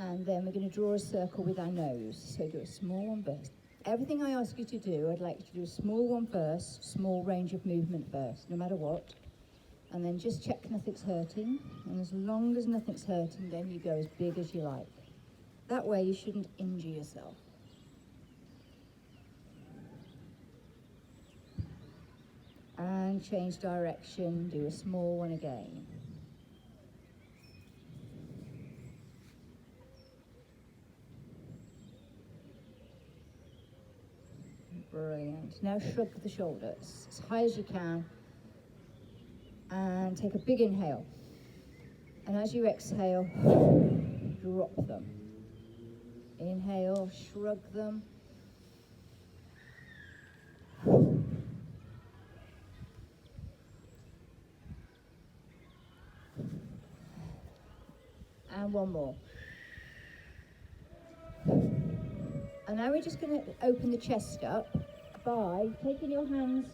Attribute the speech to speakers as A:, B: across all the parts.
A: And then we're going to draw a circle with our nose. So do a small one first. Everything I ask you to do, I'd like you to do a small one first, small range of movement first, no matter what. And then just check nothing's hurting. And as long as nothing's hurting, then you go as big as you like. That way you shouldn't injure yourself. And change direction, do a small one again. Brilliant. Now shrug the shoulders as high as you can and take a big inhale. And as you exhale, drop them. Inhale, shrug them. And one more. And now we're just going to open the chest up by taking your hands,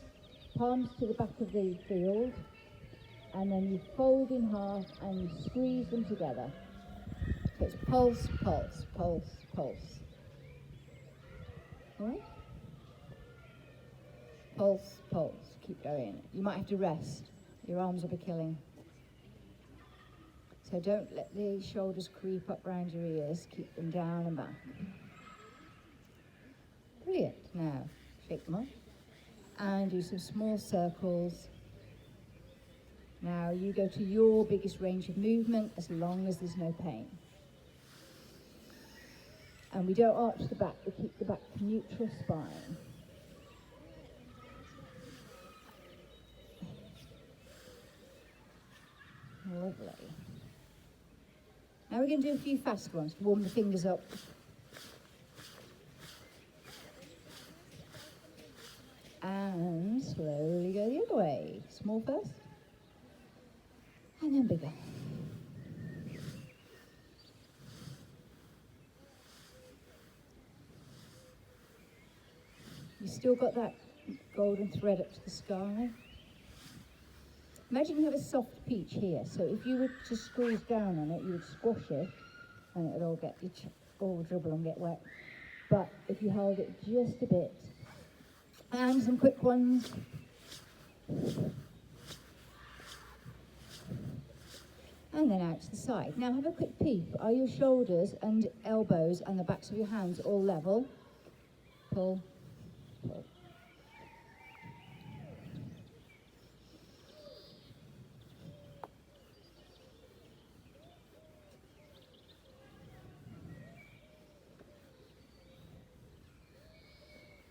A: palms to the back of the field, and then you fold in half and you squeeze them together. So it's pulse, pulse, pulse, pulse. All right? Pulse, pulse. Keep going. You might have to rest. Your arms will be killing. So don't let the shoulders creep up around your ears. Keep them down and back. Brilliant. Now, shake them off. And do some small circles. Now, you go to your biggest range of movement as long as there's no pain. And we don't arch the back, we keep the back neutral spine. Lovely. Now we're going to do a few fast ones to warm the fingers up. And slowly go the other way. Small first. And then bigger. You still got that golden thread up to the sky. Imagine you have a soft peach here, so if you were to squeeze down on it, you would squash it, and it would all get all dribble and get wet. But if you hold it just a bit, and some quick ones. And then out to the side. Now have a quick peep. Are your shoulders and elbows and the backs of your hands all level? Pull, pull.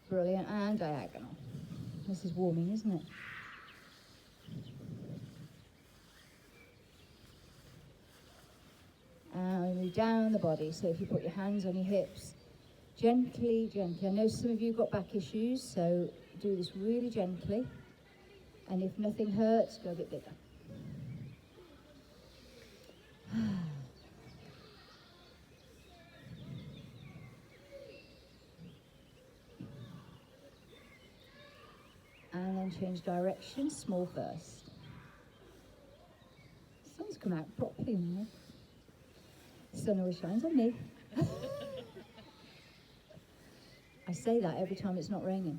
A: Brilliant, and diagonal. This is warming, isn't it? And move down the body. So if you put your hands on your hips, gently, gently. I know some of you got back issues, so do this really gently. And if nothing hurts, go a bit bigger. And then change direction, small first. The sun's come out properly now. The sun always shines on me. I say that every time it's not raining.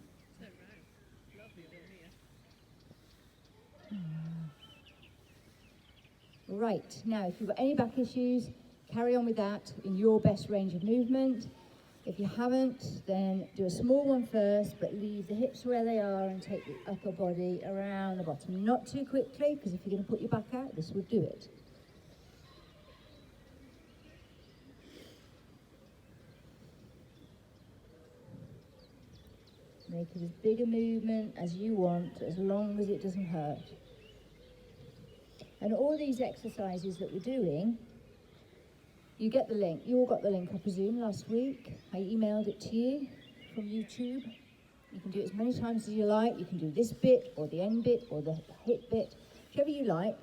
A: Right, now if you've got any back issues, carry on with that in your best range of movement. If you haven't, then do a small one first, but leave the hips where they are and take the upper body around the bottom. Not too quickly, because if you're going to put your back out, this would do it. Make it as big a movement as you want, as long as it doesn't hurt. And all these exercises that we're doing, you get the link. You all got the link, I presume, last week. I emailed it to you from YouTube. You can do it as many times as you like. You can do this bit, or the end bit, or the HIIT bit, whichever you like,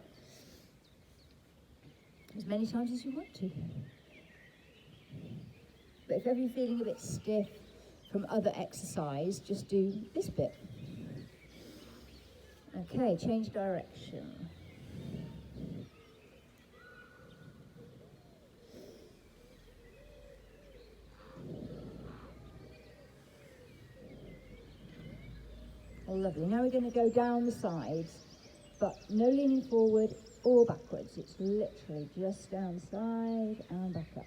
A: as many times as you want to. But if ever you're feeling a bit stiff from other exercise, just do this bit. Okay, change direction. lovely. Now we're going to go down the sides, but no leaning forward or backwards. It's literally just down the side and back up,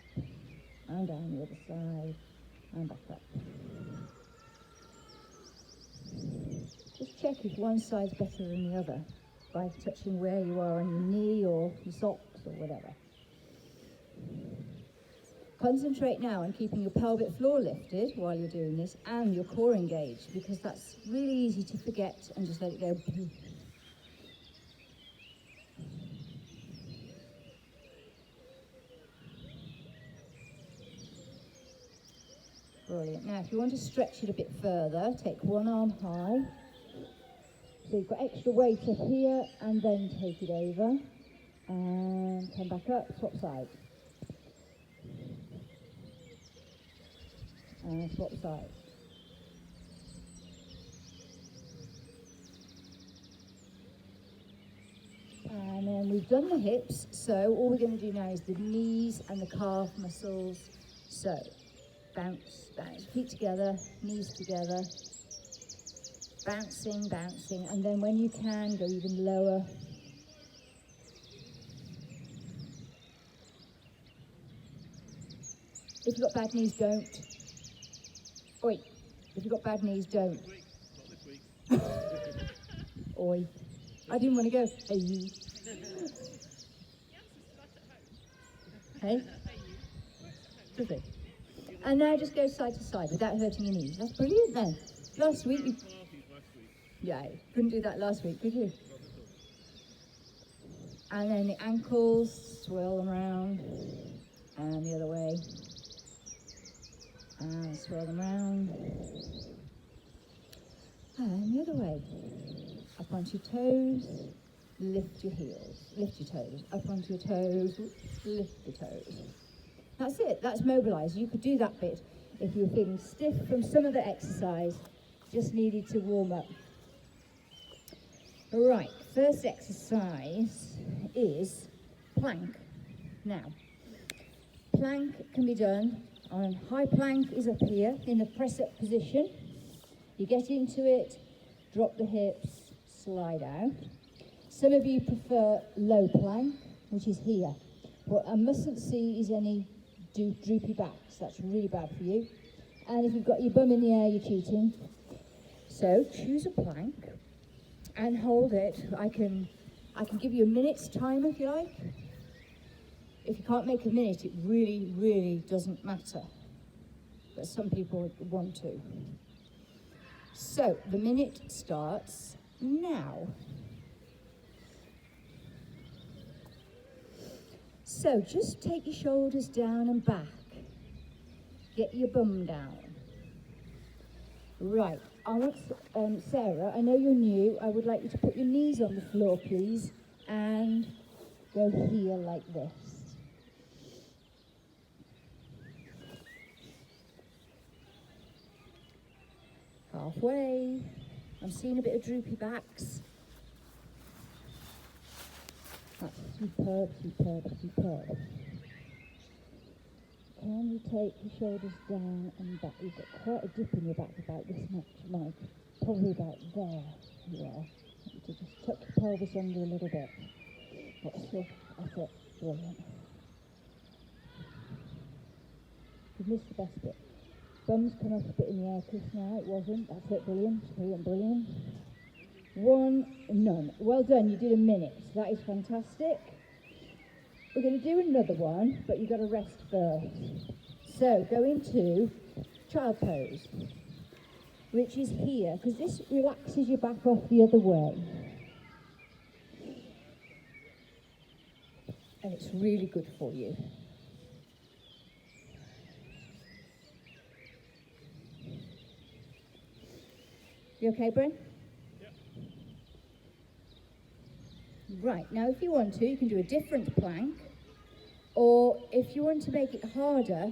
A: and down the other side and back up. Just check if one side's better than the other by touching where you are on your knee or your socks or whatever. Concentrate now on keeping your pelvic floor lifted while you're doing this and your core engaged, because that's really easy to forget and just let it go. Brilliant. Now, if you want to stretch it a bit further, take one arm high. So you've got extra weight up here, and then take it over. And come back up, swap sides. And swap sides. And then we've done the hips, so all we're going to do now is the knees and the calf muscles. So, bounce, bounce, feet together, knees together, bouncing, bouncing, and then when you can, go even lower. If you've got bad knees, don't. Oi, if you've got bad knees, don't.
B: Not this week.
A: Oi. I didn't want to go, hey. Hey? Does it? And now just go side to side without hurting your knees. That's brilliant then. Last week you... Yeah, couldn't do that last week, could you? And then the ankles, swirl them around. And the other way. And swirl them around. And the other way. Up onto your toes, lift your heels, lift your toes, up onto your toes, lift your toes. That's it, that's mobilised. You could do that bit if you were feeling stiff from some of the exercise, just needed to warm up. Right, first exercise is plank. Now, plank can be done on high plank is up here in the press-up position. You get into it, drop the hips, slide out. Some of you prefer low plank, which is here. What I mustn't see is any droopy backs. That's really bad for you. And if you've got your bum in the air, you're cheating. So choose a plank and hold it. I can give you a minute's time if you like. If you can't make a minute, it really, really doesn't matter. But some people want to. So the minute starts now. So just take your shoulders down and back. Get your bum down. Right, I want, Sarah, I know you're new. I would like you to put your knees on the floor, please, and go here like this. Halfway. I'm seeing a bit of droopy backs. That's superb, superb, superb. Can you take your shoulders down and back? You've got quite a dip in your back, about this much, Mike. Probably about there. Yeah. You just tuck your pelvis under a little bit. That's it. Brilliant. You've missed the best bit. Bums come up a bit in the air just now. It wasn't. That's it. Brilliant. Brilliant. Brilliant. One, none. Well done. You did a minute. That is fantastic. We're going to do another one, but you've got to rest first. So go into child pose, which is here, because this relaxes your back off the other way. And it's really good for you. You okay, Bryn?
B: Yep.
A: Right, now if you want to, you can do a different plank, or if you want to make it harder,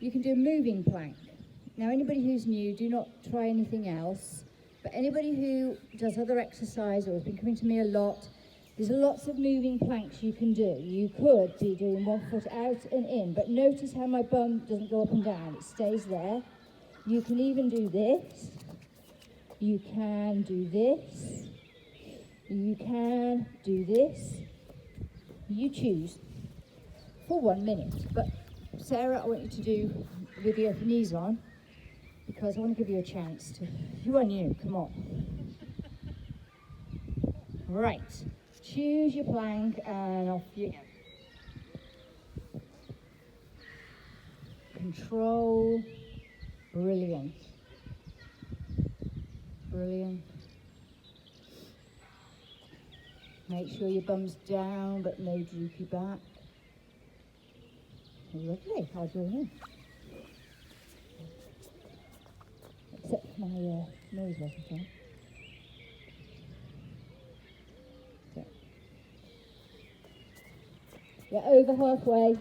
A: you can do a moving plank. Now anybody who's new, do not try anything else, but anybody who does other exercise or has been coming to me a lot, there's lots of moving planks you can do. You could be doing 1 foot out and in, but notice how my bum doesn't go up and down, it stays there. You can even do this. You can do this. You can do this. You choose for 1 minute. But Sarah, I want you to do with your knees on, because I want to give you a chance to, you are new, come on. Right, choose your plank and off you go. Control, brilliant. Brilliant. Make sure your bum's down but no droopy back. Lovely, I'll join in. Except my nose wasn't on. So. Yeah, over halfway.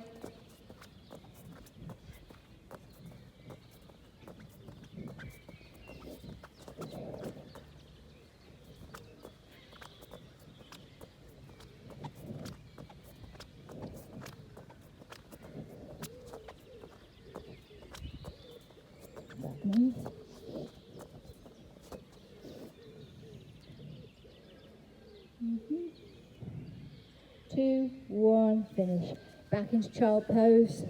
A: Back knees. Mm-hmm. 2, 1, finish. Back into child pose.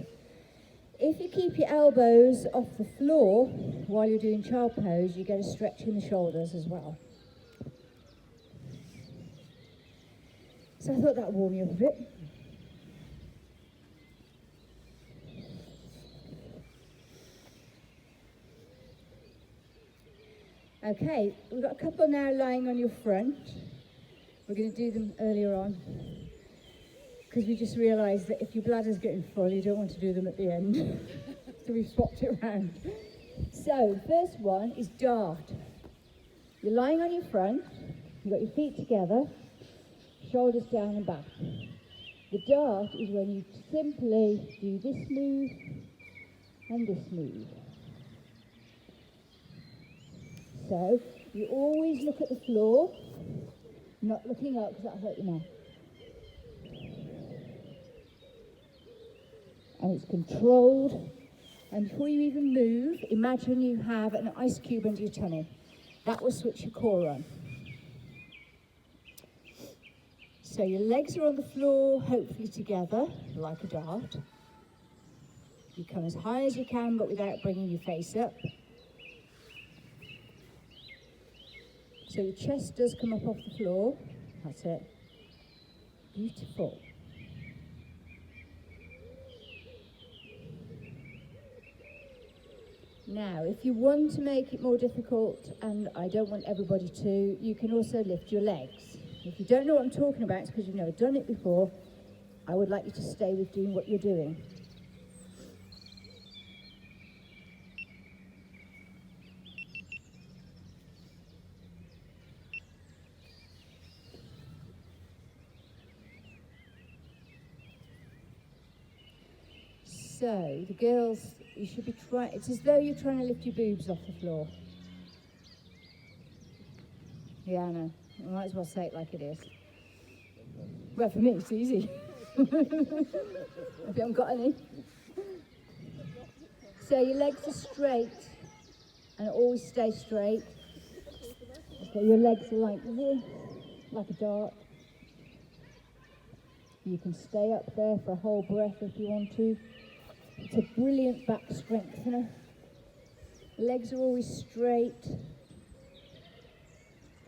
A: If you keep your elbows off the floor while you're doing child pose, you get a stretch in the shoulders as well. So I thought that would warm you up a bit. Okay, we've got a couple now lying on your front. We're going to do them earlier on, because we just realised that if your bladder's getting full, you don't want to do them at the end. So we've swapped it around. So, first one is dart. You're lying on your front, you've got your feet together, shoulders down and back. The dart is when you simply do this move and this move. So, you always look at the floor, not looking up because that'll hurt your neck. And it's controlled. And before you even move, imagine you have an ice cube under your tummy. That will switch your core on. So your legs are on the floor, hopefully together, like a dart. You come as high as you can, but without bringing your face up. So your chest does come up off the floor. That's it. Beautiful. Now, if you want to make it more difficult, and I don't want everybody to, you can also lift your legs. If you don't know what I'm talking about, it's because you've never done it before. I would like you to stay with doing what you're doing. So, the girls, you should be trying, it's as though you're trying to lift your boobs off the floor. Yeah, I know. I might as well say it like it is. Well, for me, it's easy. If you haven't got any. So your legs are straight, and always stay straight. So your legs are like this, like a dart. You can stay up there for a whole breath if you want to. It's a brilliant back strengthener. Legs are always straight.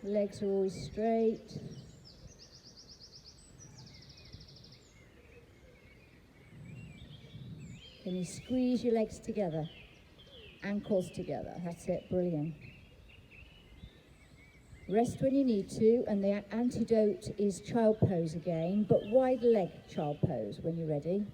A: Legs are always straight. Can you squeeze your legs together? Ankles together. That's it. Brilliant. Rest when you need to, and the antidote is child pose again, but wide leg child pose when you're ready.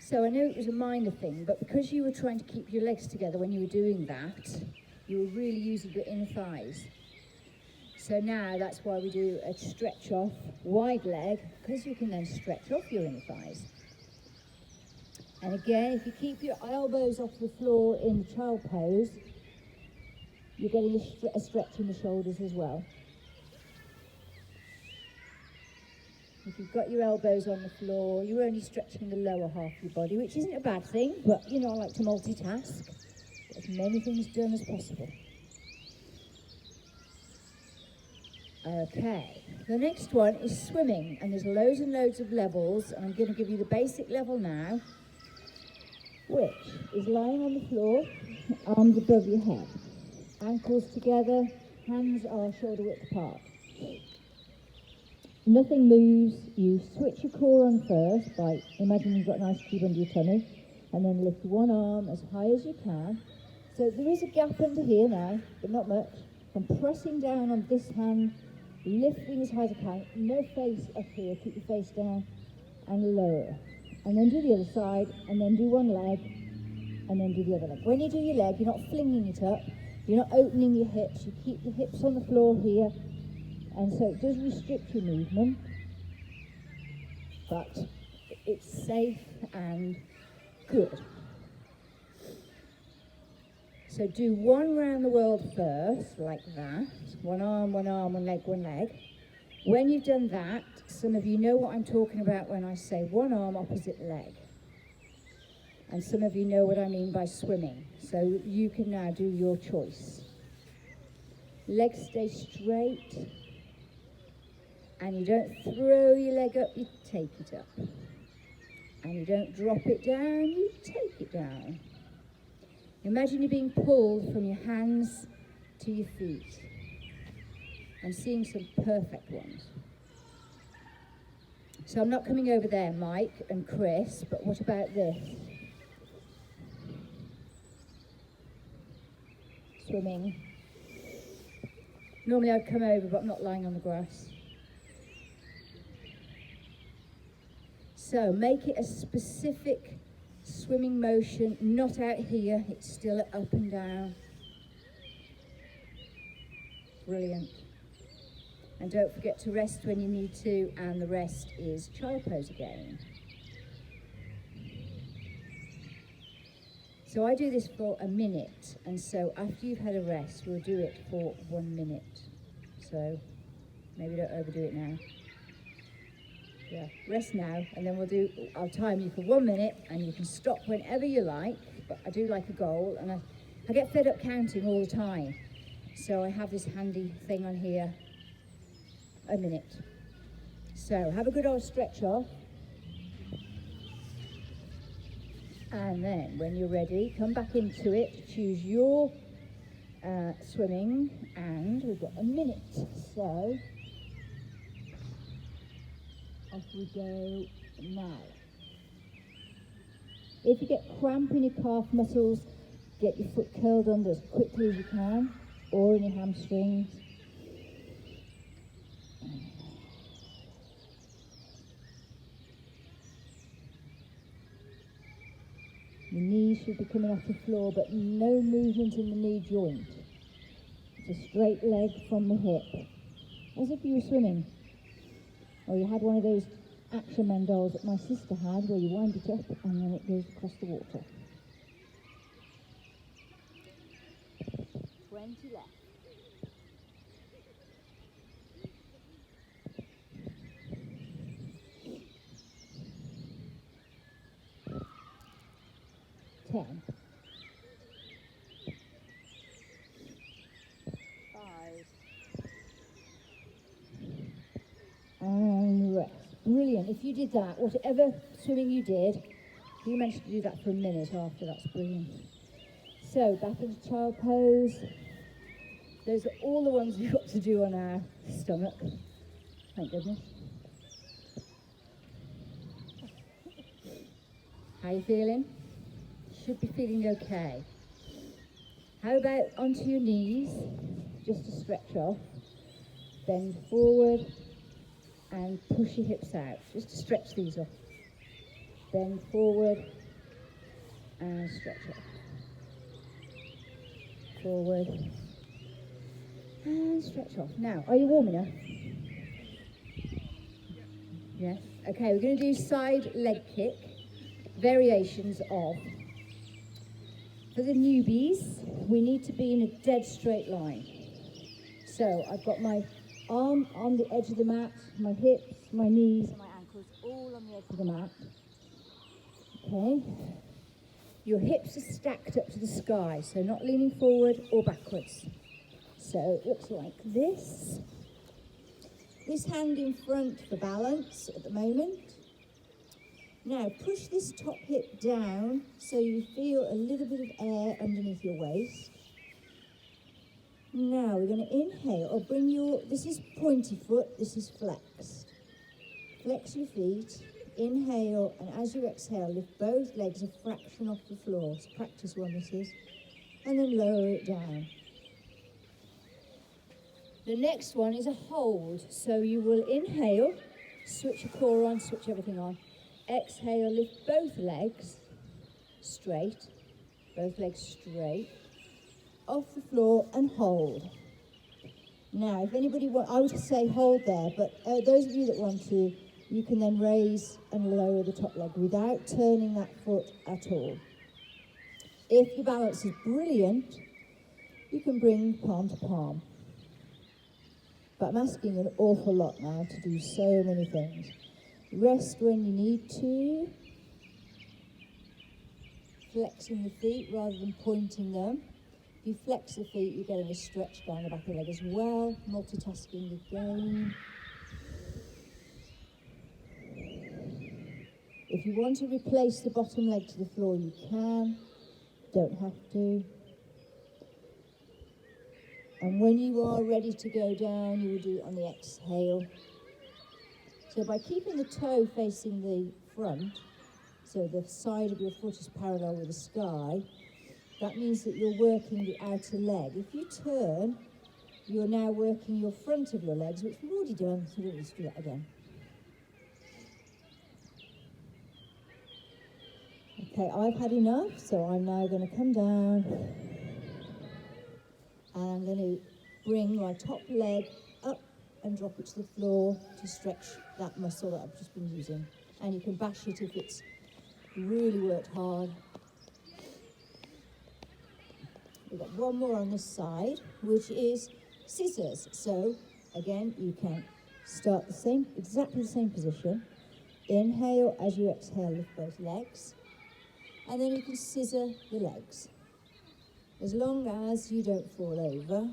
A: So I know it was a minor thing, but because you were trying to keep your legs together when you were doing that, you were really using the inner thighs. So now that's why we do a stretch off, wide leg, because you can then stretch off your inner thighs. And again, if you keep your elbows off the floor in the child pose, you're getting a stretch in the shoulders as well. You've got your elbows on the floor, you're only stretching the lower half of your body, which isn't a bad thing, but you know, I like to multitask. Get as many things done as possible. Okay, the next one is swimming, and there's loads and loads of levels, and I'm going to give you the basic level now, which is lying on the floor, arms above your head, ankles together, hands are shoulder width apart. Nothing moves. You switch your core on first by imagining you've got an ice cube under your tummy, and then lift one arm as high as you can. So there is a gap under here now, but not much. I'm pressing down on this hand, lifting as high as I can. No face up here, keep your face down, and lower. And then do the other side, and then do one leg, and then do the other leg. When you do your leg, you're not flinging it up, you're not opening your hips, you keep the hips on the floor here, and so it does restrict your movement, but it's safe and good. So do one round the world first, like that. One arm, one leg, one leg. When you've done that, some of you know what I'm talking about when I say one arm, opposite leg. And some of you know what I mean by swimming. So you can now do your choice. Legs stay straight. And you don't throw your leg up, you take it up. And you don't drop it down, you take it down. Imagine you're being pulled from your hands to your feet. I'm seeing some perfect ones. So I'm not coming over there, Mike and Chris, but what about this? Swimming. Normally I'd come over, but I'm not lying on the grass. So make it a specific swimming motion, not out here, it's still up and down. Brilliant. And don't forget to rest when you need to, and the rest is child pose again. So I do this for a minute, and so after you've had a rest, we'll do it for 1 minute. So maybe don't overdo it now. Yeah, rest now, and then I'll time you for 1 minute, and you can stop whenever you like, but I do like a goal, and I get fed up counting all the time. So I have this handy thing on here, a minute. So have a good old stretch off. And then when you're ready, come back into it, choose your swimming, and we've got a minute. So off we go now. If you get cramp in your calf muscles, get your foot curled under as quickly as you can, or in your hamstrings. Your knees should be coming off the floor, but no movement in the knee joint. It's a straight leg from the hip, as if you were swimming. Or you had one of those Action Man dolls that my sister had, where you wind it up and then it goes across the water. 20 left. Ten. 5. And rest. Brilliant. If you did that, whatever swimming you did, if you managed to do that for a minute after, that's brilliant. So back into child pose. Those are all the ones we've got to do on our stomach. Thank goodness. How are you feeling? Should be feeling okay. How about onto your knees, just to stretch off. Bend forward and push your hips out, just to stretch these off. Bend forward and stretch off. Forward and stretch off. Now, are you warm enough? Yes? Okay, we're going to do side leg kick, variations of. For the newbies, we need to be in a dead straight line. So I've got my arm on the edge of the mat, my hips, my knees, my on the edge of the mat. Okay. Your hips are stacked up to the sky, so not leaning forward or backwards. So it looks like this. This hand in front for balance at the moment. Now push this top hip down so you feel a little bit of air underneath your waist. Now we're going to inhale, or bring your, this is pointy foot, this is flexed. Flex your feet, inhale, and as you exhale, lift both legs a fraction off the floor. So practice one this is. And then lower it down. The next one is a hold. So you will inhale, switch your core on, switch everything on. Exhale, lift both legs straight, both legs straight, off the floor and hold. Now, if anybody want, I would say hold there, but those of you that want to, you can then raise and lower the top leg without turning that foot at all. If your balance is brilliant, you can bring palm to palm. But I'm asking an awful lot now to do so many things. Rest when you need to. Flexing the feet rather than pointing them. If you flex the feet, you're getting a stretch down the back of the leg as well. Multitasking again. If you want to replace the bottom leg to the floor, you can. Don't have to. And when you are ready to go down, you will do it on the exhale. So by keeping the toe facing the front, so the side of your foot is parallel with the sky, that means that you're working the outer leg. If you turn, you're now working your front of your legs, which we've already done, so we don't need to do that again. Okay, I've had enough, so I'm now going to come down and I'm going to bring my top leg up and drop it to the floor to stretch that muscle that I've just been using. And you can bash it if it's really worked hard. We've got one more on this side, which is scissors. So again, you can start the same, exactly the same position. Inhale, as you exhale, lift both legs. And then you can scissor the legs. As long as you don't fall over.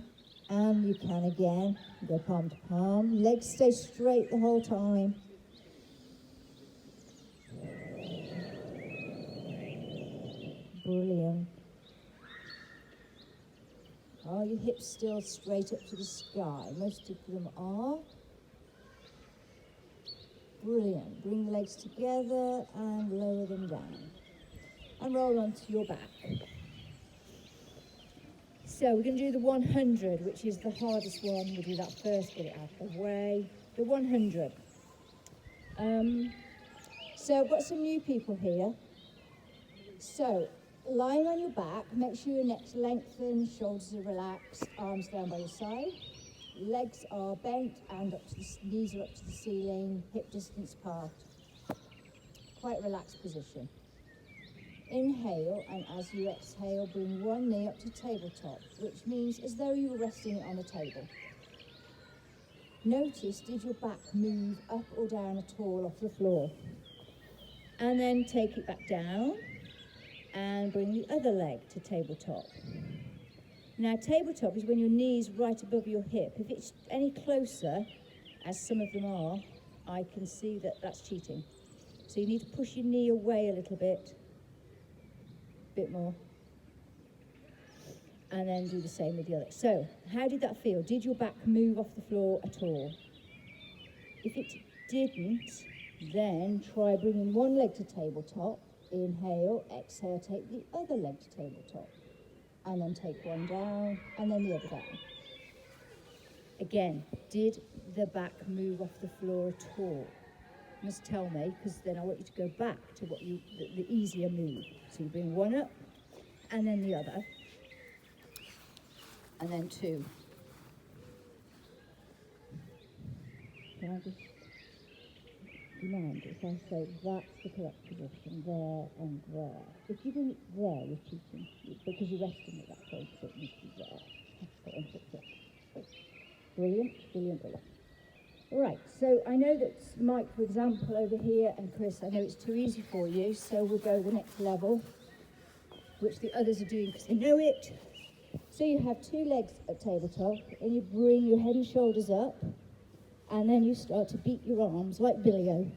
A: And you can again go palm to palm. Legs stay straight the whole time. Brilliant. Are your hips still straight up to the sky? Most of them are. Brilliant. Bring the legs together and lower them down. And roll onto your back. So we're going to do the 100, which is the hardest one. We'll do that first, get it out of the way. The 100. So I've got some new people here. So lying on your back, make sure your neck's lengthened, shoulders are relaxed, arms down by your side. Legs are bent and up to the knees are up to the ceiling, hip distance apart. Quite a relaxed position. Inhale, and as you exhale, bring one knee up to tabletop, which means as though you were resting it on a table. Notice, did your back move up or down at all off the floor? And then take it back down and bring the other leg to tabletop. Now, tabletop is when your knee's right above your hip. If it's any closer, as some of them are, I can see that that's cheating. So you need to push your knee away a little bit more, and then do the same with the other. So, how did that feel? Did your back move off the floor at all? If it didn't, then try bringing one leg to tabletop. Inhale, exhale, take the other leg to tabletop, and then take one down, and then the other down. Again, did the back move off the floor at all? You must tell me, because then I want you to go back to what the easier move. So you bring one up, and then the other, and then two. Can I just, do you mind if I say that's the correct position, there and there? If you bring it there, you're cheating, because you're resting at that point, so it needs to be there. Brilliant, brilliant, brilliant. Right, so I know that my like, for example, over here, and Chris, I know it's too easy for you, so we'll go the next level, which the others are doing because they know it. So you have two legs at tabletop, and you bring your head and shoulders up, and then you start to beat your arms like Billy-O.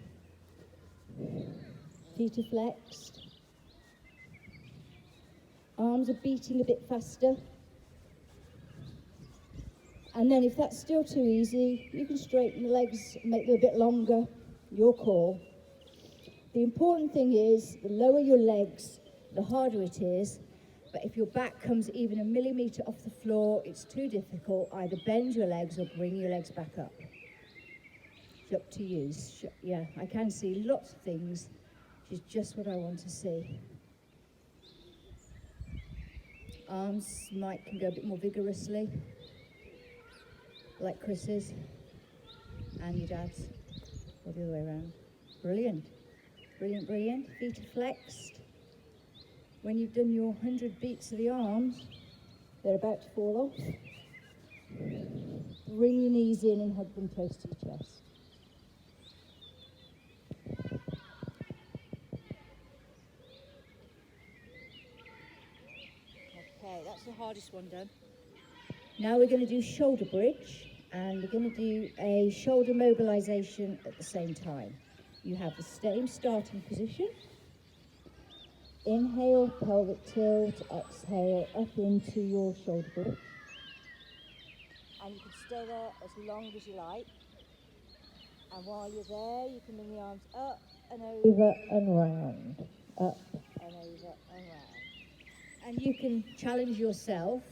A: Feet are flexed. Arms are beating a bit faster. And then if that's still too easy, you can straighten the legs and make them a bit longer. Your call. The important thing is, the lower your legs, the harder it is. But if your back comes even a millimetre off the floor, it's too difficult. Either bend your legs or bring your legs back up. It's up to you. Yeah, I can see lots of things, which is just what I want to see. Arms, Mike can go a bit more vigorously, like Chris's and your dad's, or the other way around. Brilliant, brilliant, brilliant. Feet are flexed. When you've done your 100 beats of the arms, they're about to fall off. Bring your knees in and hug them close to your chest. Okay, that's the hardest one done. Now we're going to do shoulder bridge, and we're going to do a shoulder mobilization at the same time. You have the same starting position. Inhale, pelvic tilt, exhale, up into your shoulder bridge. And you can stay there as long as you like. And while you're there, you can bring the arms up and over and round. Up and over and round. And you can challenge yourself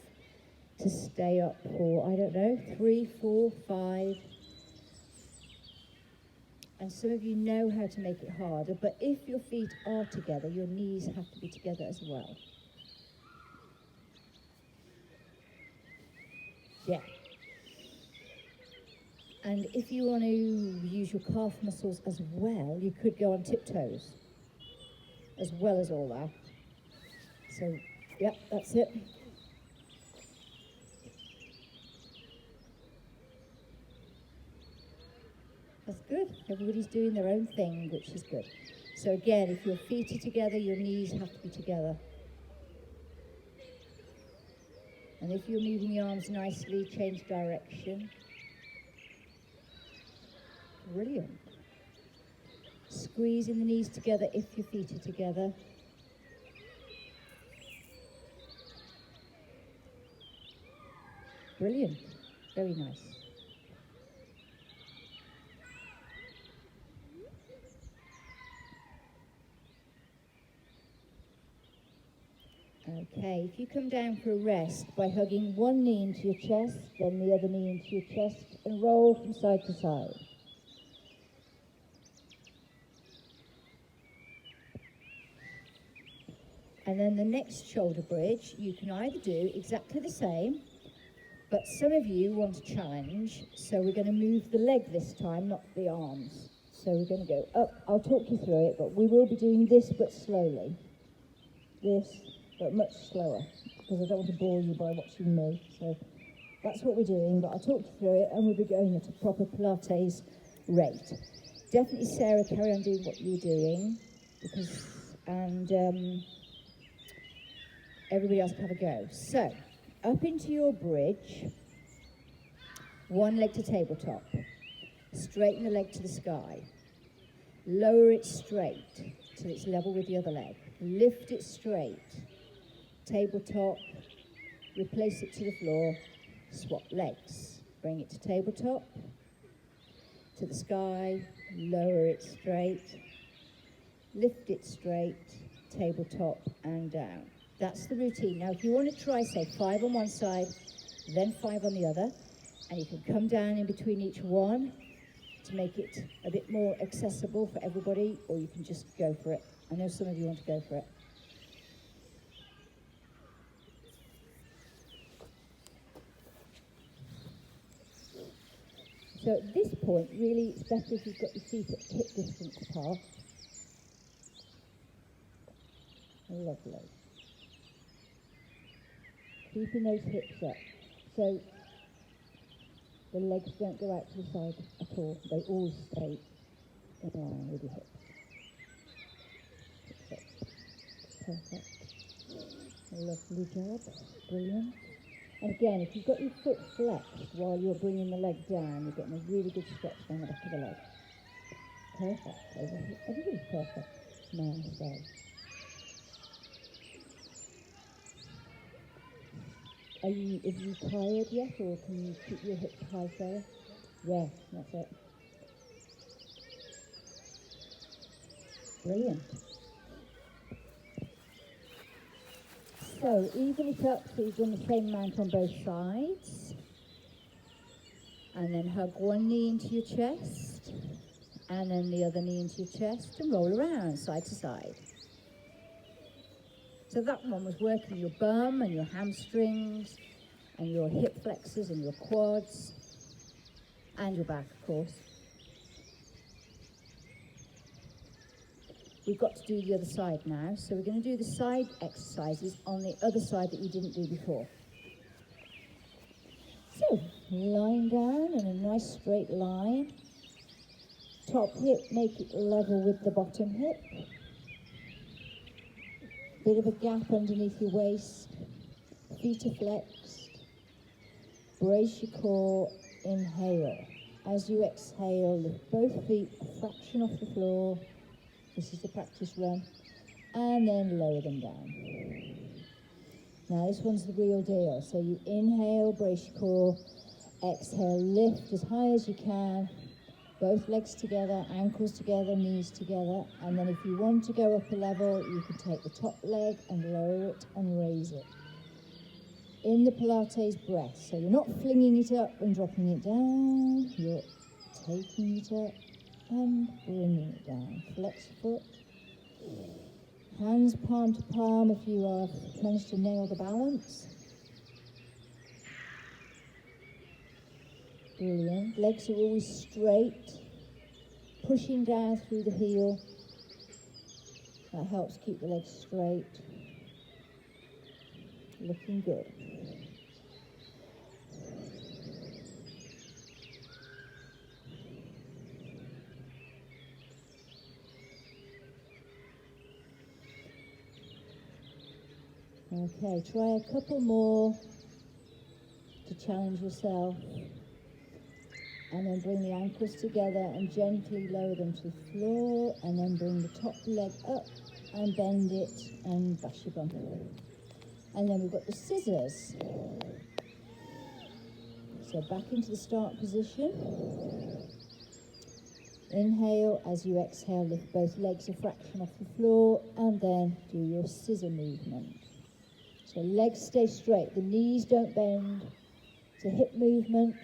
A: to stay up for, I don't know, 3, 4, 5. And some of you know how to make it harder, but if your feet are together, your knees have to be together as well. Yeah. And if you want to use your calf muscles as well, you could go on tiptoes, as well as all that. So, yeah, that's it. That's good. Everybody's doing their own thing, which is good. So again, if your feet are together, your knees have to be together. And if you're moving the arms nicely, change direction. Brilliant. Squeezing the knees together if your feet are together. Brilliant. Very nice. Okay, if you come down for a rest by hugging one knee into your chest, then the other knee into your chest, and roll from side to side. And then the next shoulder bridge, you can either do exactly the same, but some of you want a challenge, so we're going to move the leg this time, not the arms. So we're going to go up. I'll talk you through it, but we will be doing this, but slowly. This, but much slower, because I don't want to bore you by watching me. So that's what we're doing, but I'll talk you through it, and we'll be going at a proper Pilates rate. Definitely, Sarah, carry on doing what you're doing, and everybody else can have a go. So, up into your bridge, one leg to tabletop. Straighten the leg to the sky. Lower it straight till it's level with the other leg. Lift it straight. Tabletop. Replace it to the floor. Swap legs. Bring it to tabletop. To the sky. Lower it straight. Lift it straight. Tabletop and down. That's the routine. Now, if you want to try, say, 5 on one side, then 5 on the other, and you can come down in between each one to make it a bit more accessible for everybody, or you can just go for it. I know some of you want to go for it. So at this point, really, it's better if you've got your feet at hip distance apart. Lovely. Keeping those hips up. So the legs don't go out to the side at all. They all stay in line with your hips. Perfect. Lovely job. Brilliant. And again, if you've got your foot flexed while you're bringing the leg down, you're getting a really good stretch down the back of the leg. Perfect. Everybody's perfect. Nice day. Are you tired yet, or can you keep your hips high, Sarah? Yeah, that's it. Brilliant. So, even it up so you've done the same amount on both sides. And then hug one knee into your chest, and then the other knee into your chest, and roll around side to side. So that one was working your bum and your hamstrings, and your hip flexors and your quads, and your back, of course. We've got to do the other side now, so we're going to do the side exercises on the other side that you didn't do before. So, lying down in a nice straight line. Top hip, make it level with the bottom hip. Bit of a gap underneath your waist. Feet are flexed. Brace your core, inhale. As you exhale, lift both feet a fraction off the floor. This is the practice run. And then lower them down. Now this one's the real deal. So you inhale, brace your core. Exhale, lift as high as you can. Both legs together, ankles together, knees together. And then if you want to go up a level, you can take the top leg and lower it and raise it. In the Pilates breath. So you're not flinging it up and dropping it down. You're taking it up and bringing it down. Flex your foot. Hands palm to palm if you have managed to nail the balance. Brilliant. Legs are always straight. Pushing down through the heel. That helps keep the legs straight. Looking good. Okay, try a couple more to challenge yourself. And then bring the ankles together and gently lower them to the floor. And then bring the top leg up and bend it and bash your bum. And then we've got the scissors. So back into the start position. Inhale, as you exhale, lift both legs a fraction off the floor. And then do your scissor movement. So legs stay straight, the knees don't bend. It's a hip movement.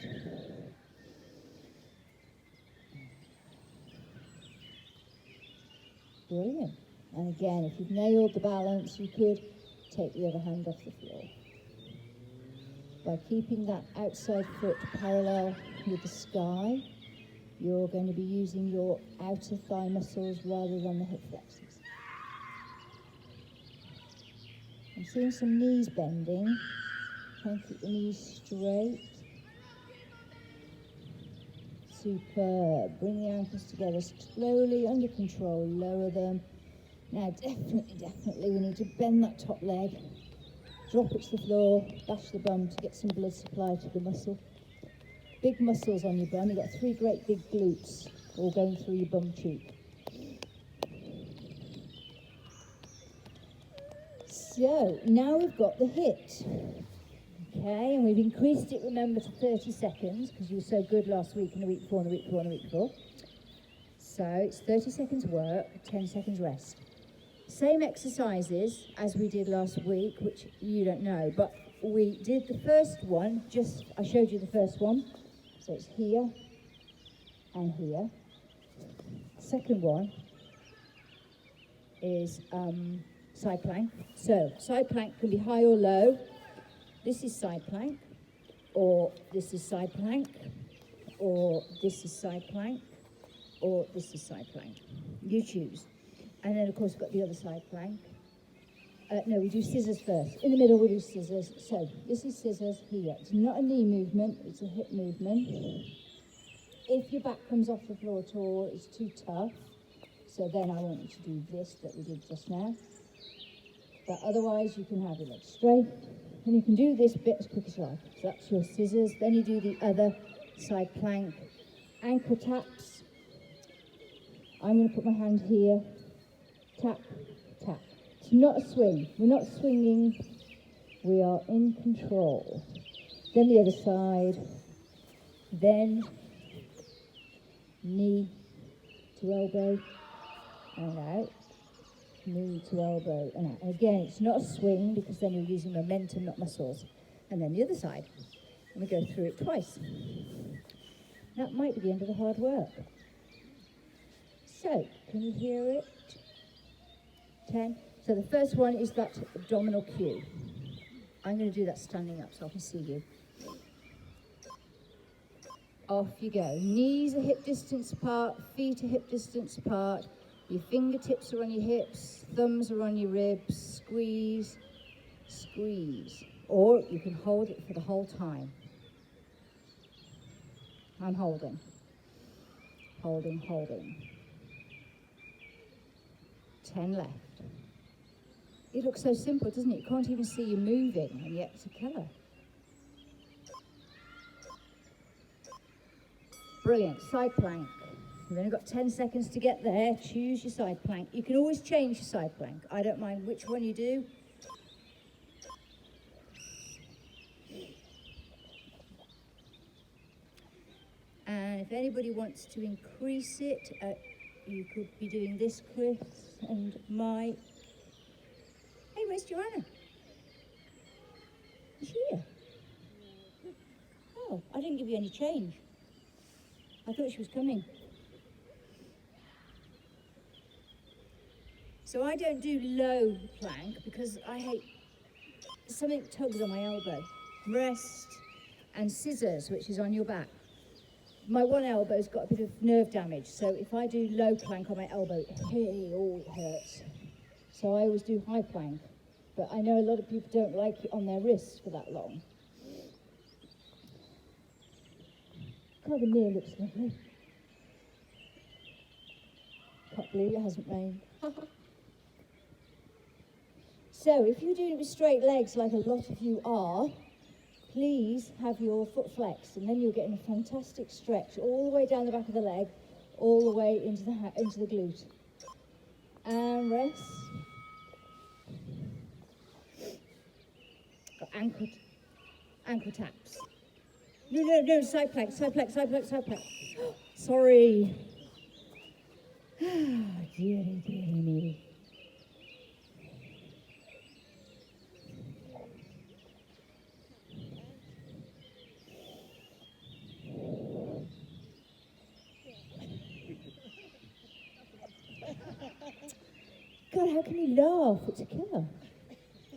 A: Brilliant. And again, if you've nailed the balance, you could take the other hand off the floor. By keeping that outside foot parallel with the sky, you're going to be using your outer thigh muscles rather than the hip flexors. I'm seeing some knees bending. Try and keep the knees straight. Superb. Bring the ankles together slowly, under control. Lower them. Now, definitely, we need to bend that top leg. Drop it to the floor. Bash the bum to get some blood supply to the muscle. Big muscles on your bum. You've got 3 great big glutes all going through your bum cheek. So, now we've got the HIIT. Okay, and we've increased it, remember, to 30 seconds, because you were so good last week and the week before and the week before and the week before. So, it's 30 seconds work, 10 seconds rest. Same exercises as we did last week, which you don't know, but we did the first one, I showed you the first one. So it's here and here. Second one is side plank. So side plank can be high or low. This is side plank, or this is side plank, or this is side plank, or this is side plank. You choose. And then, of course, we've got the other side plank. No, we do scissors first. In the middle, we do scissors. So this is scissors here. It's not a knee movement, it's a hip movement. If your back comes off the floor at all, it's too tough. So then I want you to do this that we did just now. But otherwise you can have your legs straight and you can do this bit as quick as you like. So that's your scissors. Then you do the other side plank. Ankle taps. I'm going to put my hand here. Tap, tap. It's not a swing. We're not swinging. We are in control. Then the other side. Then knee to elbow and out. Knee to elbow and out. And again, it's not a swing because then you're using momentum, not muscles. And then the other side. And we go through it twice. That might be the end of the hard work. So, can you hear it? 10. So the first one is that abdominal cue. I'm going to do that standing up so I can see you. Off you go. Knees are hip distance apart, feet are hip distance apart. Your fingertips are on your hips, thumbs are on your ribs. Squeeze, squeeze. Or you can hold it for the whole time. I'm holding. Holding, holding. 10 left. It looks so simple, doesn't it? You can't even see you moving, and yet it's a killer. Brilliant. Side plank. You've only got 10 seconds to get there. Choose your side plank. You can always change your side plank. I don't mind which one you do. And if anybody wants to increase it, you could be doing this, Chris and Mike. Hey, where's Joanna? Is she here? Oh, I didn't give you any change. I thought she was coming. So I don't do low plank because I hate something tugs on my elbow. Rest and scissors, which is on your back. My one elbow's got a bit of nerve damage, so if I do low plank on my elbow, it hurts. So I always do high plank, but I know a lot of people don't like it on their wrists for that long. God, the mirror looks lovely. Can't believe it hasn't rained. So if you're doing it with straight legs like a lot of you are, please have your foot flexed, and then you're getting a fantastic stretch all the way down the back of the leg, all the way into the glute. And rest. Got ankle taps. No, side plank. Sorry. Dearie me. God, how can you laugh? It's a killer.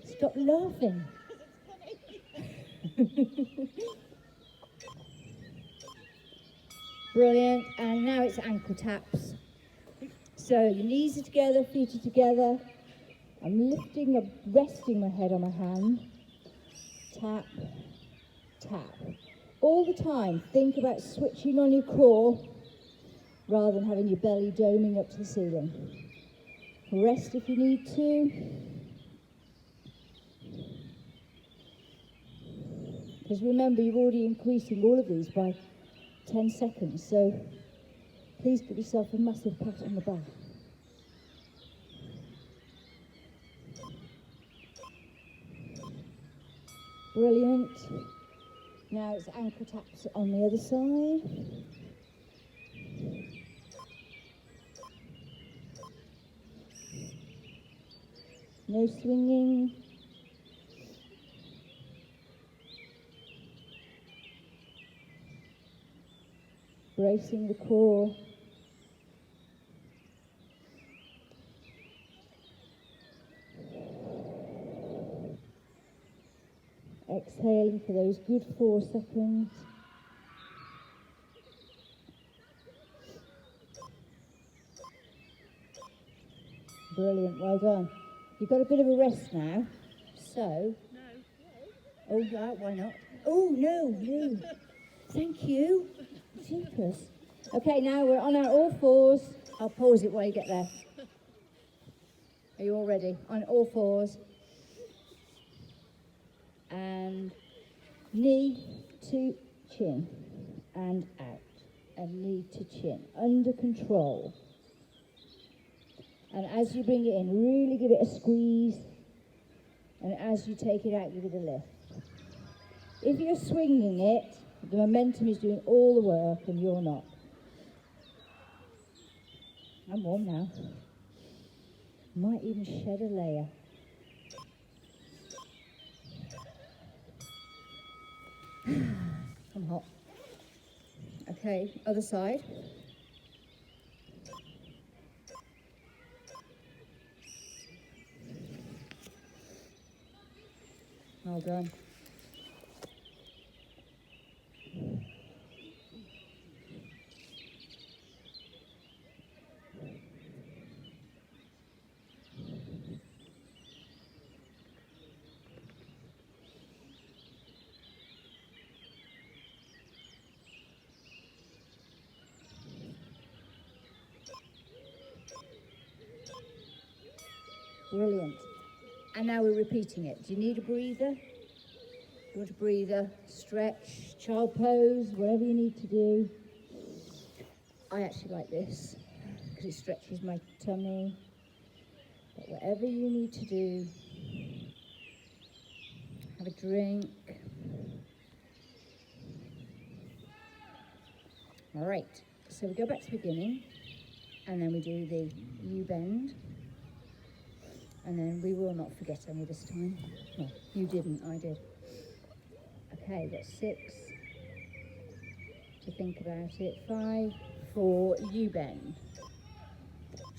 A: Stop laughing. Brilliant. And now it's ankle taps. So your knees are together, feet are together. I'm resting my head on my hand. Tap, tap. All the time, think about switching on your core rather than having your belly doming up to the ceiling. Rest if you need to. Because remember, you're already increasing all of these by 10 seconds, so please give yourself a massive pat on the back. Brilliant. Now it's ankle taps on the other side. No swinging. Bracing the core. Exhaling for those good 4 seconds. Brilliant, well done. You've got a bit of a rest now, so...
B: No.
A: Oh, why not? Oh, no. Thank you. Jeepers. Okay, now we're on our all fours. I'll pause it while you get there. Are you all ready? On all fours. And knee to chin and out. And knee to chin. Under control. And as you bring it in, really give it a squeeze. And as you take it out, give it a lift. If you're swinging it, the momentum is doing all the work and you're not. I'm warm now. Might even shed a layer. I'm hot. Okay, other side. Well done. Brilliant. And now we're repeating it. Do you need a breather? You want a breather? Stretch, child pose, whatever you need to do. I actually like this because it stretches my tummy. But whatever you need to do, have a drink. All right, so we go back to the beginning and then we do the U bend. And then we will not forget any this time. Well, you didn't, I did. Okay, that's 6 to think about it. 5, 4, U bend.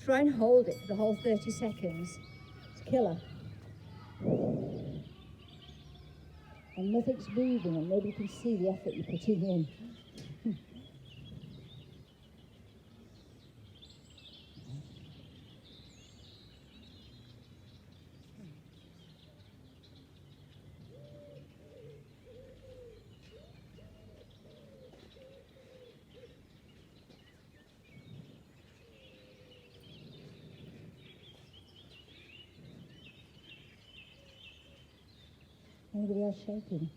A: Try and hold it for the whole 30 seconds. It's a killer. And nothing's moving and nobody can see the effort you're putting in. Anybody else shaking?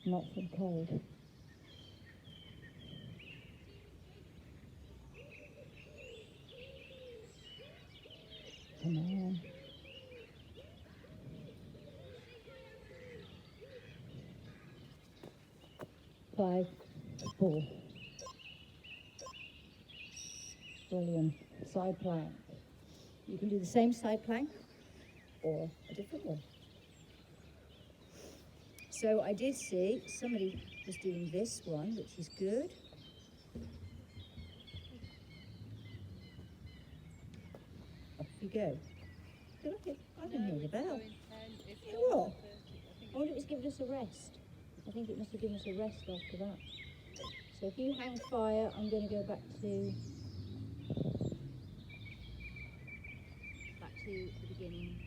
A: Not from cold. Come on. Five, 4. Brilliant. Side plank. You can do the same side plank or a different one. So I did see somebody was doing this one, which is good. Off you go. Good luck. I didn't hear the bell. Yeah, what? I wonder if it's given us a rest. I think it must have given us a rest after that. So if you hang fire, I'm going to go back to the beginning.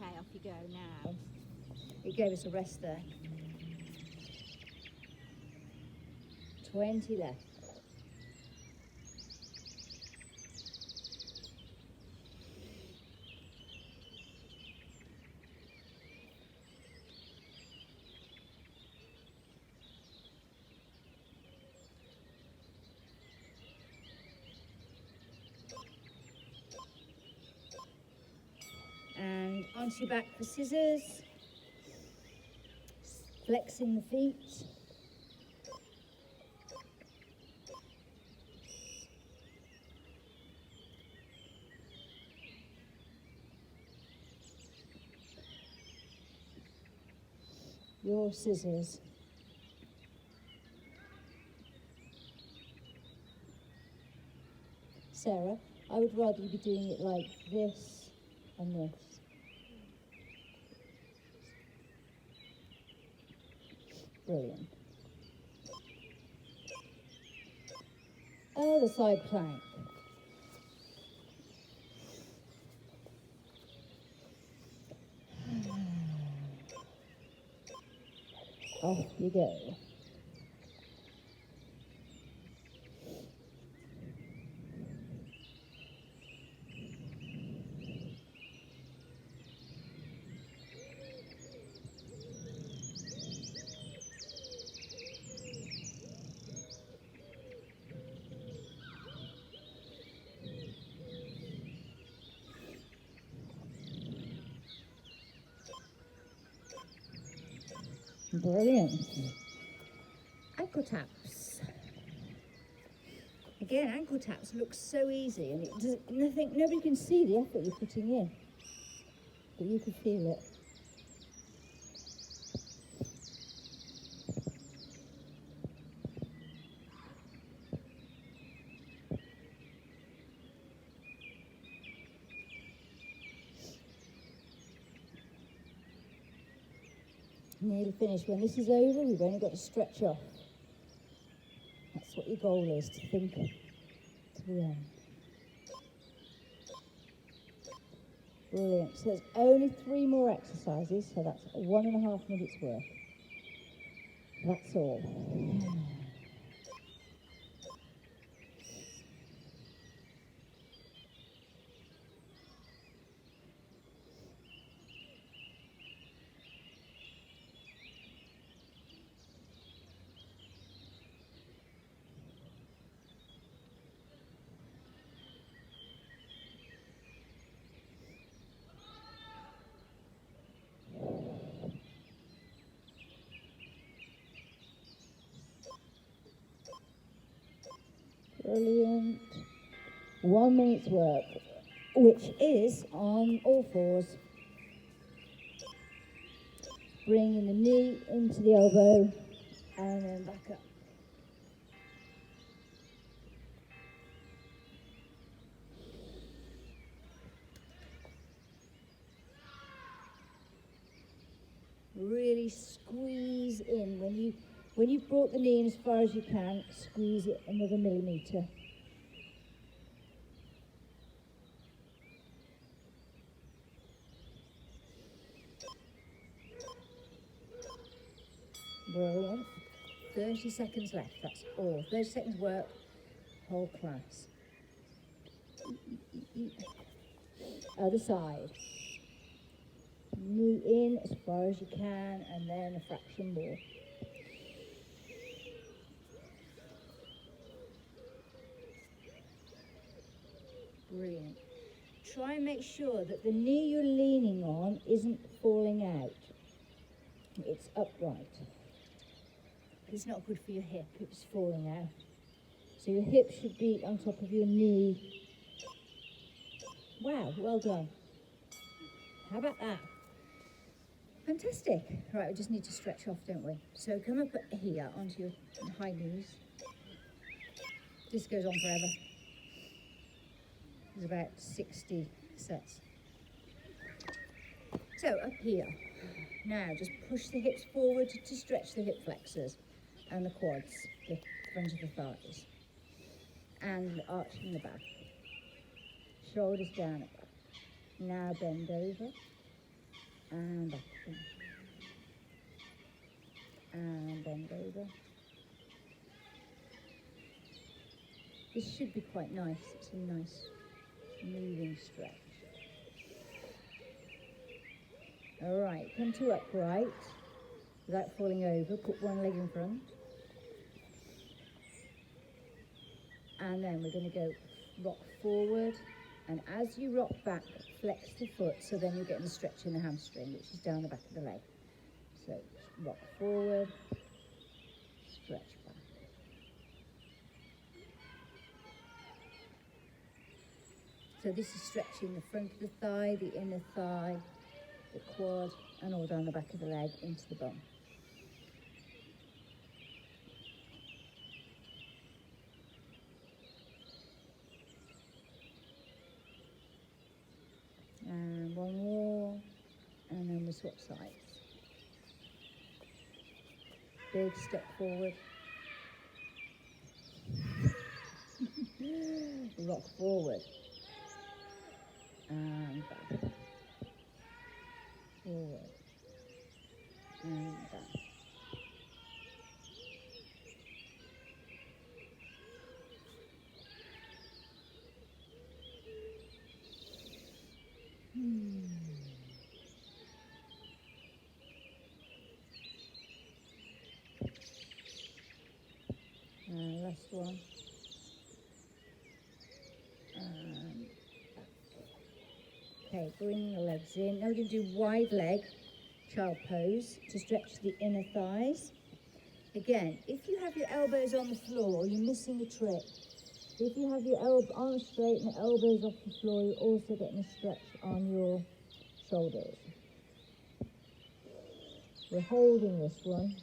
A: Okay, off you go now. It gave us a rest there. 20 left. And onto your back for scissors. Flexing the feet. Your scissors. Sarah, I would rather you be doing it like this and this. Brilliant. Other side plank. Off you go. Brilliant. Ankle taps. Again, ankle taps look so easy, and it does nothing. Nobody can see the effort you're putting in, but you can feel it. Nearly finished. When this is over, we've only got to stretch off. That's what your goal is, to think to the end. Brilliant. So there's only 3 more exercises, so that's 1.5 minutes worth. That's all. Brilliant. 1 minute's work, which is on all fours. Bringing the knee into the elbow and then back up. Really squeeze in. When you've brought the knee in as far as you can, squeeze it another millimetre. Brilliant. 30 seconds left, that's all. 30 seconds work, whole class. Other side. Knee in as far as you can, and then a fraction more. Brilliant. Try and make sure that the knee you're leaning on isn't falling out. It's upright. It's not good for your hip, it's falling out. So your hip should be on top of your knee. Wow, well done. How about that? Fantastic. Right, we just need to stretch off, don't we? So come up here onto your high knees. This goes on forever. There's about 60 sets. So up here. Now just push the hips forward to stretch the hip flexors and the quads, the front of the thighs. And arching the back. Shoulders down at back. Now bend over. And back again. And bend over. This should be quite nice. It's a nice moving stretch. All right, come to upright without falling over. Put one leg in front. And then we're going to go rock forward. And as you rock back, flex the foot, so then you're getting a stretch in the hamstring, which is down the back of the leg. So rock forward, stretch back. So this is stretching the front of the thigh, the inner thigh, the quad, and all down the back of the leg into the bum. And one more, and then we swap sides. Big step forward. Rock forward. And back. Forward. And back. last one. And okay, bring the legs in. Now we're going to do wide leg, child pose, to stretch the inner thighs. Again, if you have your elbows on the floor, you're missing a trick. If you have your arms straight and the elbows off the floor, you're also getting a stretch on your shoulders. We're holding this one.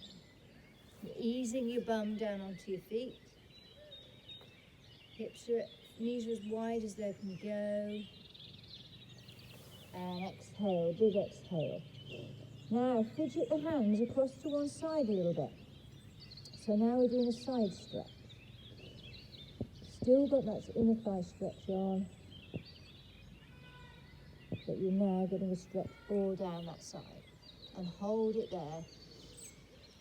A: You're easing your bum down onto your feet. Knees are as wide as they can go. And exhale, big exhale. Now fidget the hands across to one side a little bit. So now we're doing a side stretch. Still got that inner thigh stretch on, but you're now getting a stretch all down that side. And hold it there.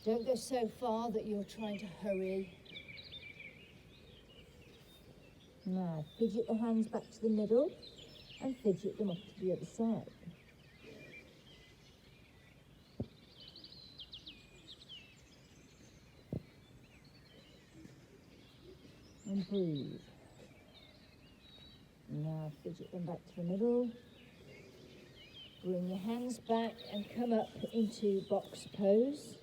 A: Don't go so far that you're trying to hurry. Now fidget the hands back to the middle and fidget them off to the other side. And breathe. Now fidget them back to the middle. Bring your hands back and come up into box pose.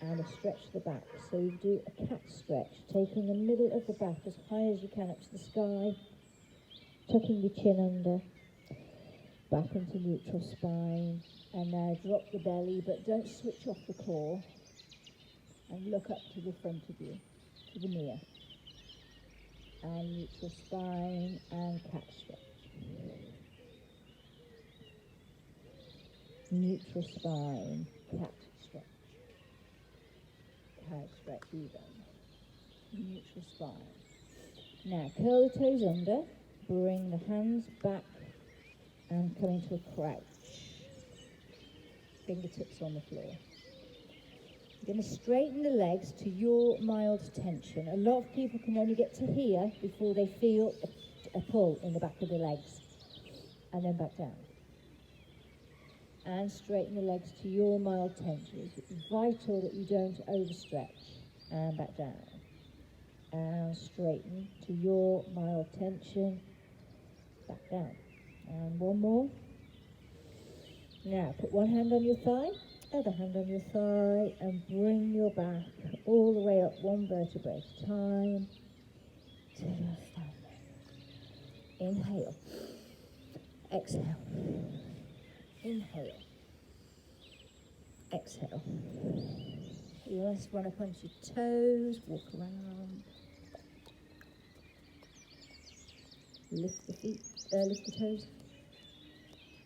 A: And a stretch the back. So you do a cat stretch, taking the middle of the back as high as you can up to the sky, tucking your chin under, back into neutral spine, and now drop the belly, but don't switch off the core, and look up to the front of you, to the mirror, and neutral spine, and cat stretch. Neutral spine, cat stretch. Cat stretch even. Neutral spine. Now curl the toes under, bring the hands back and come into a crouch. Fingertips on the floor. You're going to straighten the legs to your mild tension. A lot of people can only get to here before they feel a pull in the back of the legs. And then back down. And straighten the legs to your mild tension. It's vital that you don't overstretch. And back down. And straighten to your mild tension. Back down. And one more. Now put one hand on your thigh, other hand on your thigh, and bring your back all the way up one vertebrae at a time to your stomach. Inhale. Exhale. Inhale. Exhale. Let's run up onto your toes, walk around. Lift the feet, lift the toes.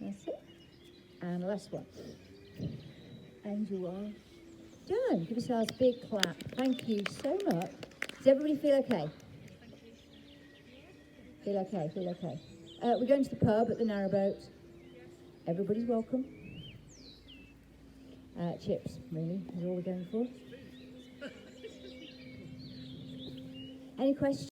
A: That's it. And last one. And you are done. Give yourselves a big clap. Thank you so much. Does everybody feel okay? Feel okay, feel okay. We're going to the pub at the narrowboat. Everybody's welcome. Chips, really, is all we're going for. Any questions?